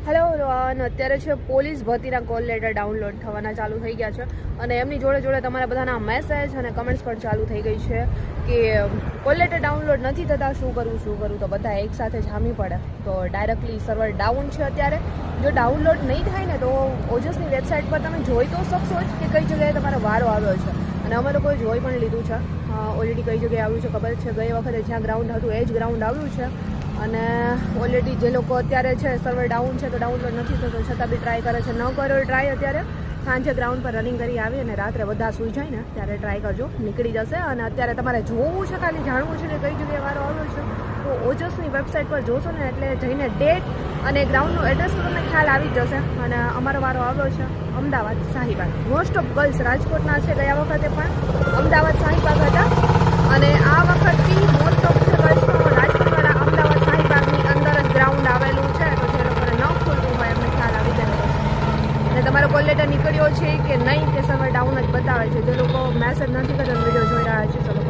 Hello Rohan, અત્યારે છે police ભરતીના call letter download થવાના ચાલુ થઈ ગયા છે અને એમની જોડે જોડે તમારા બધાના મેસેજ અને કમેન્ટ્સ પણ ચાલુ થઈ ગઈ છે કે કોલ લેટર ડાઉનલોડ નથી થતા, શું કરવું તો બધા એકસાથે જામી પડે. તો ડાયરેક્ટલી સર્વર ડાઉન છે અત્યારે. જો ડાઉનલોડ નહીં થાય ને તો ઓજસની વેબસાઇટ પર તમે જોઈ તો શકશો જ કે કઈ જગ્યાએ તમારો વારો આવ્યો છે. અને અમે લોકોએ જોઈ પણ લીધું છે ઓલરેડી કઈ જગ્યાએ આવ્યું છે ખબર છે. ગઈ વખતે જ્યાં ગ્રાઉન્ડ હતું એ જ ગ્રાઉન્ડ આવ્યું છે. અને ઓલરેડી જે લોકો અત્યારે છે સર્વર ડાઉન છે તો ડાઉનલોડ નથી થતો છતાં બી ટ્રાય કરે છે. ન કર્યો ટ્રાય અત્યારે સાંજે ગ્રાઉન્ડ પર રનિંગ કરી આવી અને રાત્રે બધા સૂઈ જાય ને ત્યારે ટ્રાય કરજો, નીકળી જશે. અને અત્યારે તમારે જોવું છે, ખાલી જાણવું છે કે કઈ જગ્યાએ વારો આવ્યો છે તો ઓજસની વેબસાઇટ પર જોશો ને એટલે જઈને ડેટ અને ગ્રાઉન્ડનું એડ્રેસ તો તમને ખ્યાલ આવી જ જશે. અને અમારો વારો આવ્યો છે Ahmedabad Shahibaug. Most of girls રાજકોટના છે, ગયા વખતે પણ અમદાવાદ શાહીબાગ હતા અને આ વખત બી મોસ્ટ ઓફ છે ગર્લ્સનો રાજકોટવાળા અમદાવાદ શાહીબાગની અંદર જ ગ્રાઉન્ડ આવેલું છે. તો જે લોકોને ન ખોલવું હોય એમને ખ્યાલ આવી જાય અને તમારો કોલ લેટર નીકળ્યો છે કે નહીં કે સર્વર ડાઉન જ બતાવે છે. જે લોકો મેસેજ નથી કરતા વિડીયો જોઈ રહ્યા છે ચલો